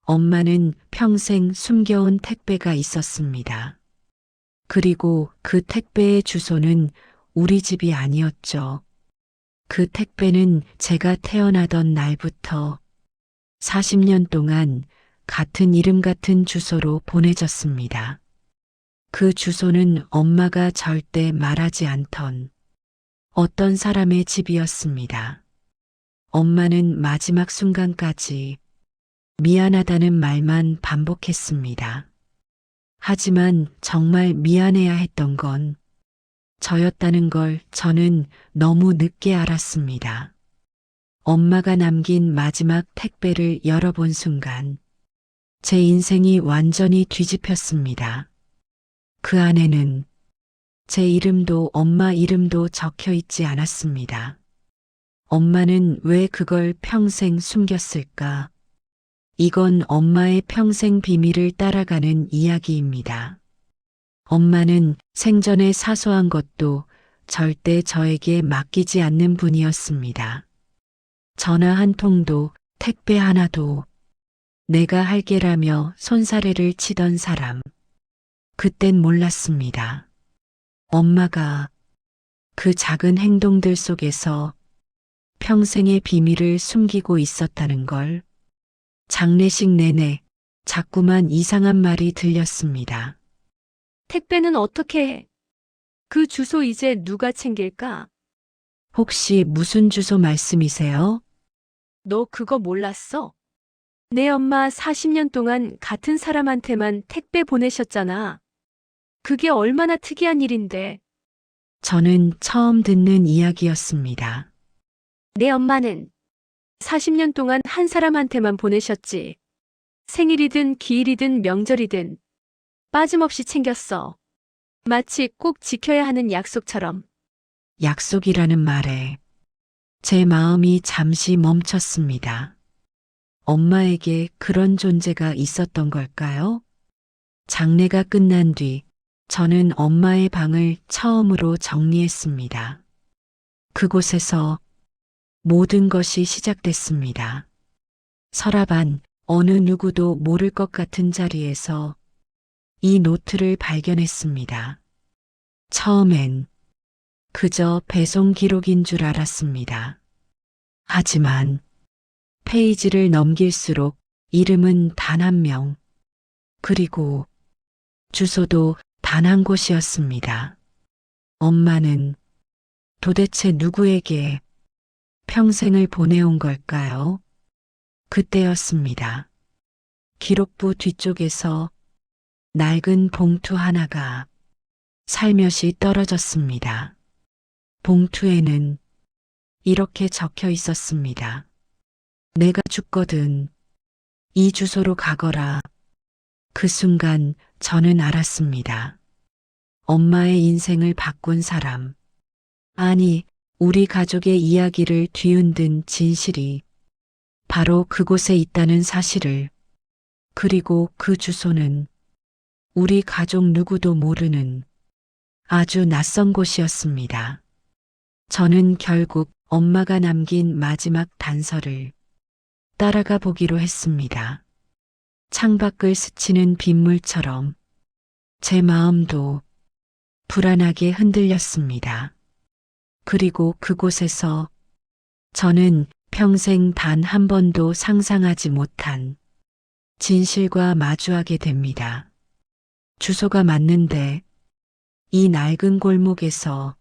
엄마는 평생 숨겨온 택배가 있었습니다. 그리고 그 택배의 주소는 우리 집이 아니었죠. 그 택배는 제가 태어나던 날부터 40년 동안 같은 이름 같은 주소로 보내졌습니다. 그 주소는 엄마가 절대 말하지 않던 어떤 사람의 집이었습니다. 엄마는 마지막 순간까지 미안하다는 말만 반복했습니다. 하지만 정말 미안해야 했던 건 저였다는 걸 저는 너무 늦게 알았습니다. 엄마가 남긴 마지막 택배를 열어본 순간 제 인생이 완전히 뒤집혔습니다. 그 안에는 제 이름도 엄마 이름도 적혀 있지 않았습니다. 엄마는 왜 그걸 평생 숨겼을까? 이건 엄마의 평생 비밀을 따라가는 이야기입니다. 엄마는 생전에 사소한 것도 절대 저에게 맡기지 않는 분이었습니다. 전화 한 통도 택배 하나도 내가 할게라며 손사래를 치던 사람. 그땐 몰랐습니다. 엄마가 그 작은 행동들 속에서 평생의 비밀을 숨기고 있었다는 걸. 장례식 내내 자꾸만 이상한 말이 들렸습니다. 택배는 어떻게 해? 그 주소 이제 누가 챙길까? 혹시 무슨 주소 말씀이세요? 너 그거 몰랐어? 내 엄마 40년 동안 같은 사람한테만 택배 보내셨잖아. 그게 얼마나 특이한 일인데. 저는 처음 듣는 이야기였습니다. 내 엄마는 40년 동안 한 사람한테만 보내셨지. 생일이든 기일이든 명절이든 빠짐없이 챙겼어. 마치 꼭 지켜야 하는 약속처럼. 약속이라는 말에 제 마음이 잠시 멈췄습니다. 엄마에게 그런 존재가 있었던 걸까요? 장례가 끝난 뒤 저는 엄마의 방을 처음으로 정리했습니다. 그곳에서 모든 것이 시작됐습니다. 서랍 안 어느 누구도 모를 것 같은 자리에서 이 노트를 발견했습니다. 처음엔 그저 배송 기록인 줄 알았습니다. 하지만 페이지를 넘길수록 이름은 단 한 명, 그리고 주소도 단 한 곳이었습니다. 엄마는 도대체 누구에게 평생을 보내온 걸까요? 그때였습니다. 기록부 뒤쪽에서 낡은 봉투 하나가 살며시 떨어졌습니다. 봉투에는 이렇게 적혀 있었습니다. 내가 죽거든 이 주소로 가거라. 그 순간 저는 알았습니다. 엄마의 인생을 바꾼 사람, 아니 우리 가족의 이야기를 뒤흔든 진실이 바로 그곳에 있다는 사실을, 그리고 그 주소는 우리 가족 누구도 모르는 아주 낯선 곳이었습니다. 저는 결국 엄마가 남긴 마지막 단서를 따라가 보기로 했습니다. 창밖을 스치는 빗물처럼 제 마음도 불안하게 흔들렸습니다. 그리고 그곳에서 저는 평생 단 한 번도 상상하지 못한 진실과 마주하게 됩니다. 주소가 맞는데 이 낡은 골목에서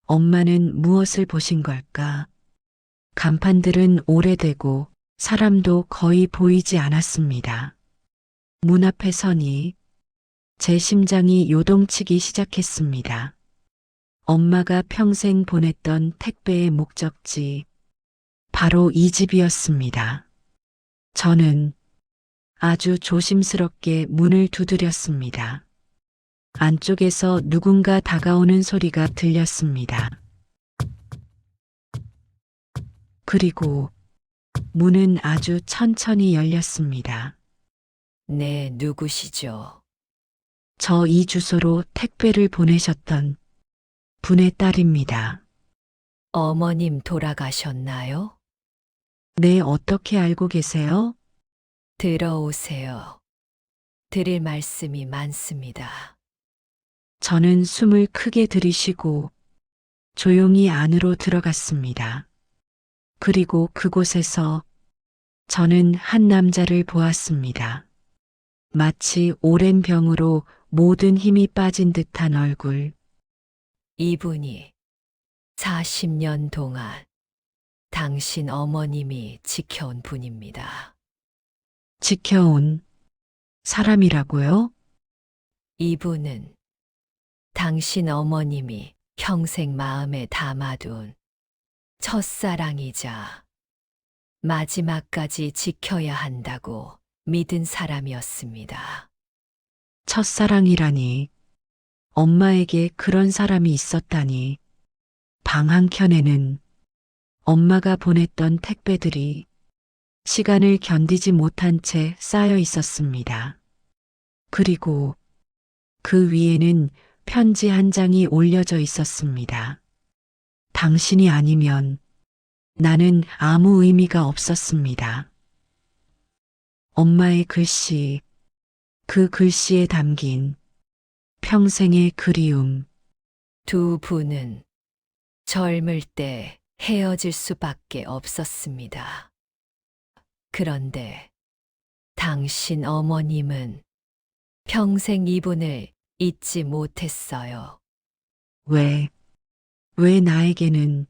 엄마는 무엇을 보신 걸까? 간판들은 오래되고 사람도 거의 보이지 않았습니다. 문 앞에 서니 제 심장이 요동치기 시작했습니다. 엄마가 평생 보냈던 택배의 목적지, 바로 이 집이었습니다. 저는 아주 조심스럽게 문을 두드렸습니다. 안쪽에서 누군가 다가오는 소리가 들렸습니다. 그리고 문은 아주 천천히 열렸습니다. 네, 누구시죠? 저 이 주소로 택배를 보내셨던 분의 딸입니다. 어머님 돌아가셨나요? 네, 어떻게 알고 계세요? 들어오세요. 드릴 말씀이 많습니다. 저는 숨을 크게 들이쉬고 조용히 안으로 들어갔습니다. 그리고 그곳에서 저는 한 남자를 보았습니다. 마치 오랜 병으로 모든 힘이 빠진 듯한 얼굴. 이분이 40년 동안 당신 어머님이 지켜온 분입니다. 지켜온 사람이라고요? 이분은 당신 어머님이 평생 마음에 담아둔 첫사랑이자 마지막까지 지켜야 한다고 믿은 사람이었습니다. 첫사랑이라니. 엄마에게 그런 사람이 있었다니. 방 한켠에는 엄마가 보냈던 택배들이 시간을 견디지 못한 채 쌓여 있었습니다. 그리고 그 위에는 편지 한 장이 올려져 있었습니다. 당신이 아니면 나는 아무 의미가 없었습니다. 엄마의 글씨, 그 글씨에 담긴 평생의 그리움. 두 분은 젊을 때 헤어질 수밖에 없었습니다. 그런데 당신 어머님은 평생 이분을 잊지 못했어요. 왜 나에게는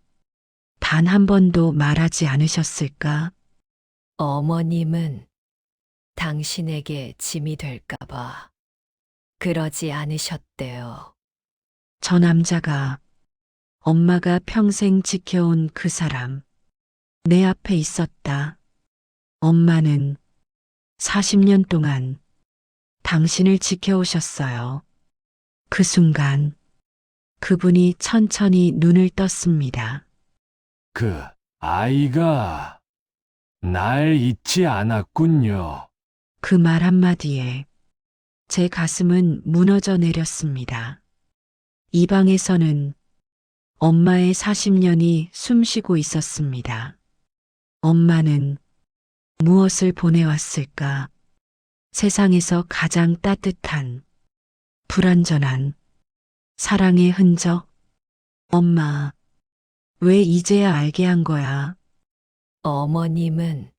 단 한 번도 말하지 않으셨을까? 어머님은 당신에게 짐이 될까봐 그러지 않으셨대요. 저 남자가 엄마가 평생 지켜온 그 사람, 내 앞에 있었다. 엄마는 40년 동안 당신을 지켜오셨어요. 그 순간 그분이 천천히 눈을 떴습니다. 그 아이가 날 잊지 않았군요. 그 말 한마디에 제 가슴은 무너져 내렸습니다. 이 방에서는 엄마의 40년이 숨쉬고 있었습니다. 엄마는 무엇을 보내왔을까? 세상에서 가장 따뜻한, 불완전한 사랑의 흔적? 엄마, 왜 이제야 알게 한 거야? 어머님은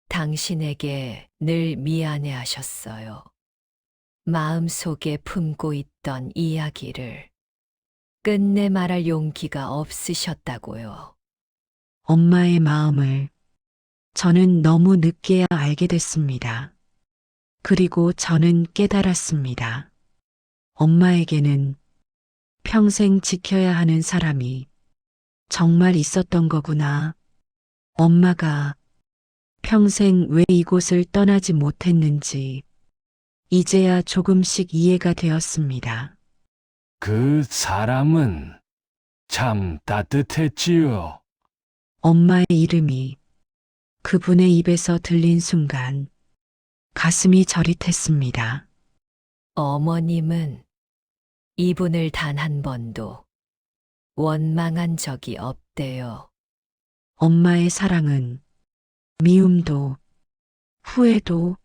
당신에게 늘 미안해 하셨어요. 마음속에 품고 있던 이야기를 끝내 말할 용기가 없으셨다고요. 엄마의 마음을 저는 너무 늦게야 알게 됐습니다. 그리고 저는 깨달았습니다. 엄마에게는 평생 지켜야 하는 사람이 정말 있었던 거구나. 엄마가 평생 왜 이곳을 떠나지 못했는지 이제야 조금씩 이해가 되었습니다. 그 사람은 참 따뜻했지요. 엄마의 이름이 그분의 입에서 들린 순간 가슴이 저릿했습니다. 어머님은 이분을 단 한 번도 원망한 적이 없대요. 엄마의 사랑은 미움도 후회도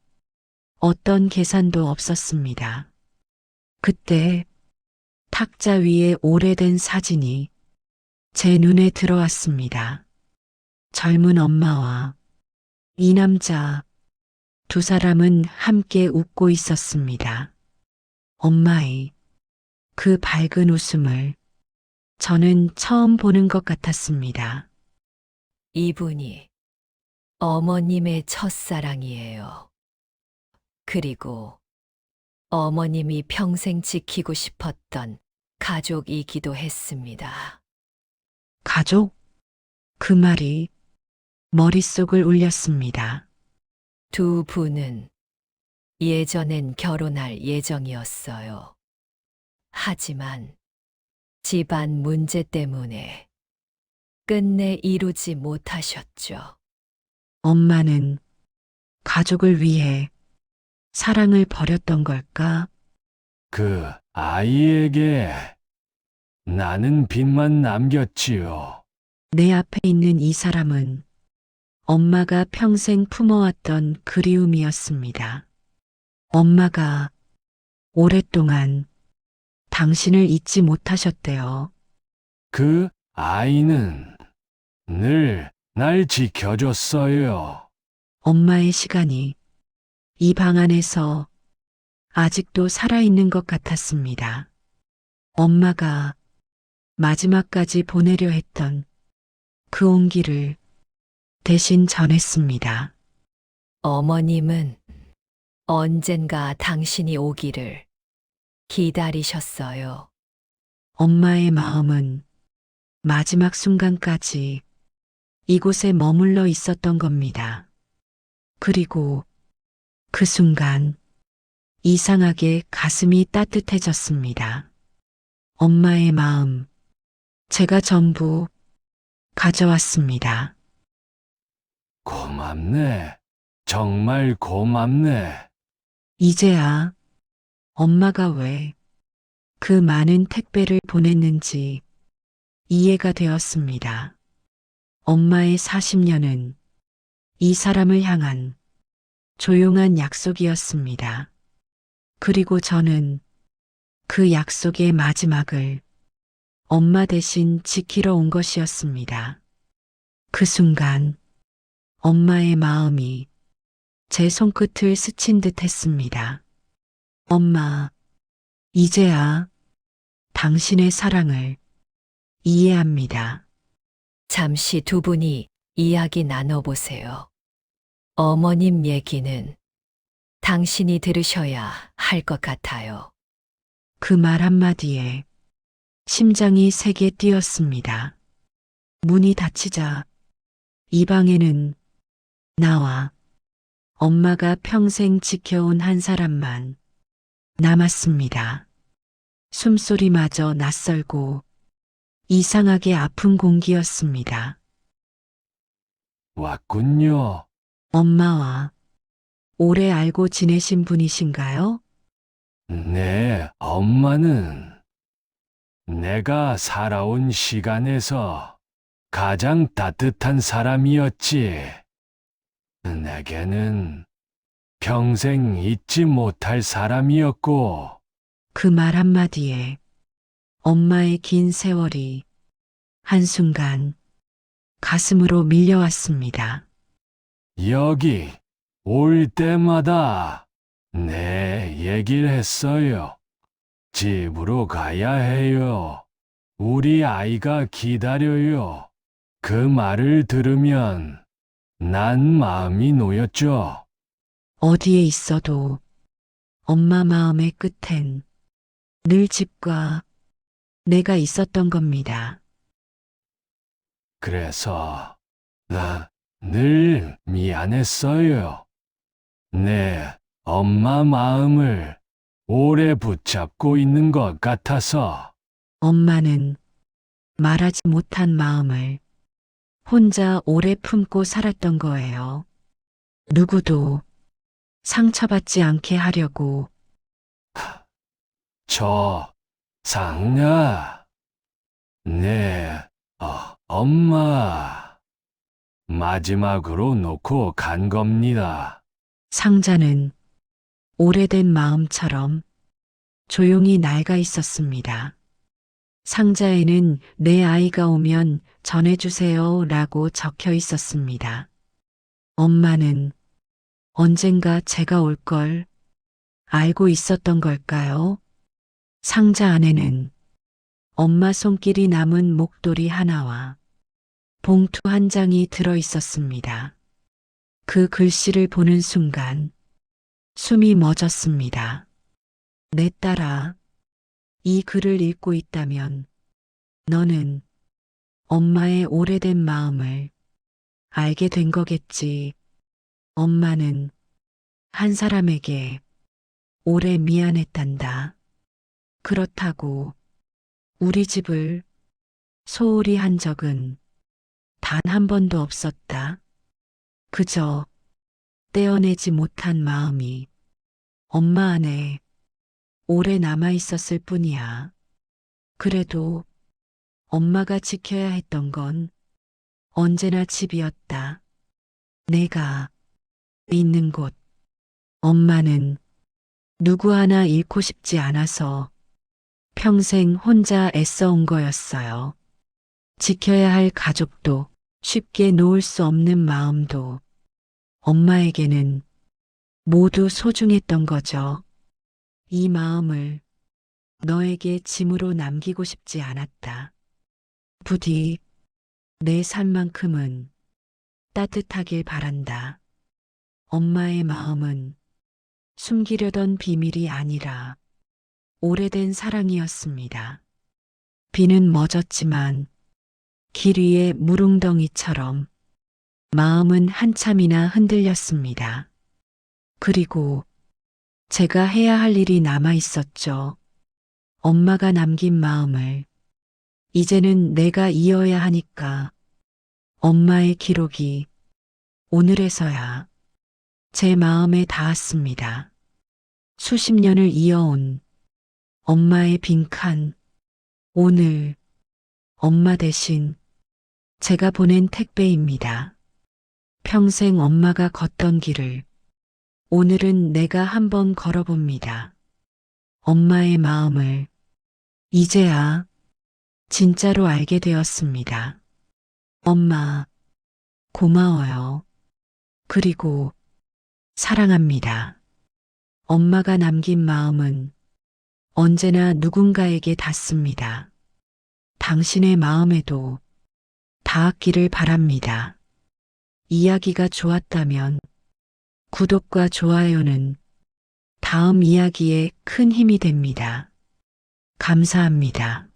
어떤 계산도 없었습니다. 그때 탁자 위에 오래된 사진이 제 눈에 들어왔습니다. 젊은 엄마와 이 남자 두 사람은 함께 웃고 있었습니다. 엄마의 그 밝은 웃음을 저는 처음 보는 것 같았습니다. 이분이 어머님의 첫사랑이에요. 그리고 어머님이 평생 지키고 싶었던 가족이기도 했습니다. 가족? 그 말이 머릿속을 울렸습니다. 두 분은 예전엔 결혼할 예정이었어요. 하지만 집안 문제 때문에 끝내 이루지 못하셨죠. 엄마는 가족을 위해 사랑을 버렸던 걸까? 그 아이에게 나는 빚만 남겼지요. 내 앞에 있는 이 사람은 엄마가 평생 품어왔던 그리움이었습니다. 엄마가 오랫동안 당신을 잊지 못하셨대요. 그 아이는 늘 날 지켜줬어요. 엄마의 시간이 이 방 안에서 아직도 살아있는 것 같았습니다. 엄마가 마지막까지 보내려 했던 그 온기를 대신 전했습니다. 어머님은 언젠가 당신이 오기를 기다리셨어요. 엄마의 마음은 마지막 순간까지 이곳에 머물러 있었던 겁니다. 그리고 그 순간 이상하게 가슴이 따뜻해졌습니다. 엄마의 마음, 제가 전부 가져왔습니다. 고맙네. 정말 고맙네. 이제야 엄마가 왜 그 많은 택배를 보냈는지 이해가 되었습니다. 엄마의 40년은 이 사람을 향한 조용한 약속이었습니다. 그리고 저는 그 약속의 마지막을 엄마 대신 지키러 온 것이었습니다. 그 순간 엄마의 마음이 제 손끝을 스친 듯 했습니다. 엄마, 이제야 당신의 사랑을 이해합니다. 잠시 두 분이 이야기 나눠보세요. 어머님 얘기는 당신이 들으셔야 할 것 같아요. 그 말 한마디에 심장이 세게 뛰었습니다. 문이 닫히자 이 방에는 나와 엄마가 평생 지켜온 한 사람만 남았습니다. 숨소리마저 낯설고 이상하게 아픈 공기였습니다. 왔군요. 엄마와 오래 알고 지내신 분이신가요? 네, 엄마는 내가 살아온 시간에서 가장 따뜻한 사람이었지. 내게는 평생 잊지 못할 사람이었고, 그 말 한마디에 엄마의 긴 세월이 한순간 가슴으로 밀려왔습니다. 여기 올 때마다 내 얘기를 했어요. 집으로 가야 해요. 우리 아이가 기다려요. 그 말을 들으면 난 마음이 놓였죠. 어디에 있어도 엄마 마음의 끝엔 늘 집과 내가 있었던 겁니다. 그래서 나 늘 미안했어요. 내 엄마 마음을 오래 붙잡고 있는 것 같아서. 엄마는 말하지 못한 마음을 혼자 오래 품고 살았던 거예요. 누구도 상처받지 않게 하려고. 저 상냐? 네, 엄마. 마지막으로 놓고 간 겁니다. 상자는 오래된 마음처럼 조용히 낡아 있었습니다. 상자에는 내 아이가 오면 전해주세요 라고 적혀 있었습니다. 엄마는 언젠가 제가 올 걸 알고 있었던 걸까요? 상자 안에는 엄마 손길이 남은 목도리 하나와 봉투 한 장이 들어 있었습니다. 그 글씨를 보는 순간 숨이 멎었습니다. 내 딸아, 이 글을 읽고 있다면 너는 엄마의 오래된 마음을 알게 된 거겠지. 엄마는 한 사람에게 오래 미안했단다. 그렇다고 우리 집을 소홀히 한 적은 단 한 번도 없었다. 그저 떼어내지 못한 마음이 엄마 안에 오래 남아 있었을 뿐이야. 그래도 엄마가 지켜야 했던 건 언제나 집이었다. 내가 있는 곳. 엄마는 누구 하나 잃고 싶지 않아서 평생 혼자 애써온 거였어요. 지켜야 할 가족도 쉽게 놓을 수 없는 마음도 엄마에게는 모두 소중했던 거죠. 이 마음을 너에게 짐으로 남기고 싶지 않았다. 부디 내 삶만큼은 따뜻하길 바란다. 엄마의 마음은 숨기려던 비밀이 아니라 오래된 사랑이었습니다. 비는 멎었지만 길 위의 무릉덩이처럼 마음은 한참이나 흔들렸습니다. 그리고 제가 해야 할 일이 남아 있었죠. 엄마가 남긴 마음을 이제는 내가 이어야 하니까 엄마의 기록이 오늘에서야 제 마음에 닿았습니다. 수십 년을 이어온 엄마의 빈칸. 오늘 엄마 대신 제가 보낸 택배입니다. 평생 엄마가 걷던 길을 오늘은 내가 한번 걸어봅니다. 엄마의 마음을 이제야 진짜로 알게 되었습니다. 엄마, 고마워요. 그리고 사랑합니다. 엄마가 남긴 마음은 언제나 누군가에게 닿습니다. 당신의 마음에도 닿았기를 바랍니다. 이야기가 좋았다면 구독과 좋아요는 다음 이야기에 큰 힘이 됩니다. 감사합니다.